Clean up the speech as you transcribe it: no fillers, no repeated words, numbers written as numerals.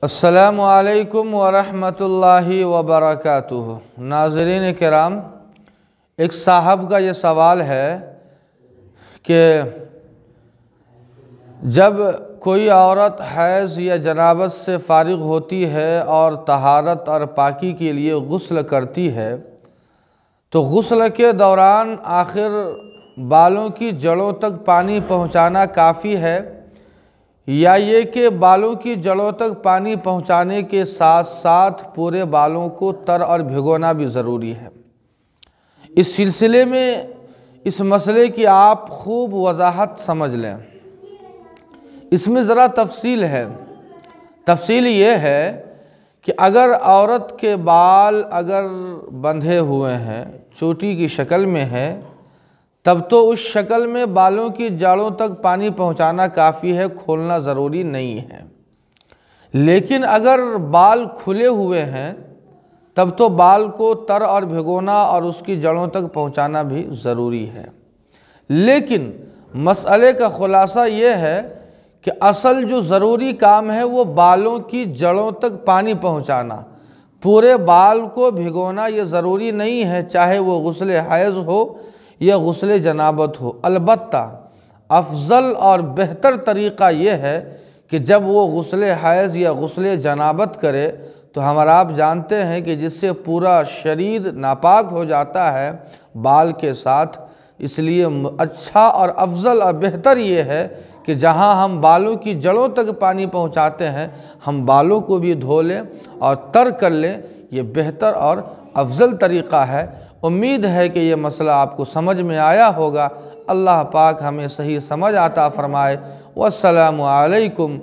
السلام علیکم ورحمۃ اللہ وبرکاتہ۔ ناظرین کرام، ایک صاحب کا یہ سوال ہے کہ جب کوئی عورت حیض یا جنابت سے فارغ ہوتی ہے اور طہارت اور پاکی کے لیے غسل کرتی ہے تو غسل کے دوران آخر بالوں کی جڑوں تک پانی پہنچانا کافی ہے یا یہ کہ بالوں کی جڑوں تک پانی پہنچانے کے ساتھ ساتھ پورے بالوں کو تر اور بھگونا بھی ضروری ہے؟ اس سلسلے میں اس مسئلے کی آپ خوب وضاحت سمجھ لیں۔ اس میں ذرا تفصیل ہے۔ تفصیل یہ ہے کہ اگر عورت کے بال اگر بندھے ہوئے ہیں، چوٹی کی شکل میں ہے، تب تو اس شکل میں بالوں کی جڑوں تک پانی پہنچانا کافی ہے، کھولنا ضروری نہیں ہے۔ لیکن اگر بال کھلے ہوئے ہیں تب تو بال کو تر اور بھگونا اور اس کی جڑوں تک پہنچانا بھی ضروری ہے۔ لیکن مسئلے کا خلاصہ یہ ہے کہ اصل جو ضروری کام ہے وہ بالوں کی جڑوں تک پانی پہنچانا، پورے بال کو بھگونا یہ ضروری نہیں ہے، چاہے وہ غسل حیض ہو یا غسل جنابت ہو۔ البتہ افضل اور بہتر طریقہ یہ ہے کہ جب وہ غسل حیض یا غسل جنابت کرے تو ہم آپ جانتے ہیں کہ جس سے پورا شریر ناپاک ہو جاتا ہے بال کے ساتھ، اس لیے اچھا اور افضل اور بہتر یہ ہے کہ جہاں ہم بالوں کی جڑوں تک پانی پہنچاتے ہیں ہم بالوں کو بھی دھو لیں اور تر کر لیں، یہ بہتر اور افضل طریقہ ہے۔ امید ہے کہ یہ مسئلہ آپ کو سمجھ میں آیا ہوگا۔ اللہ پاک ہمیں صحیح سمجھ عطا فرمائے۔ والسلام علیکم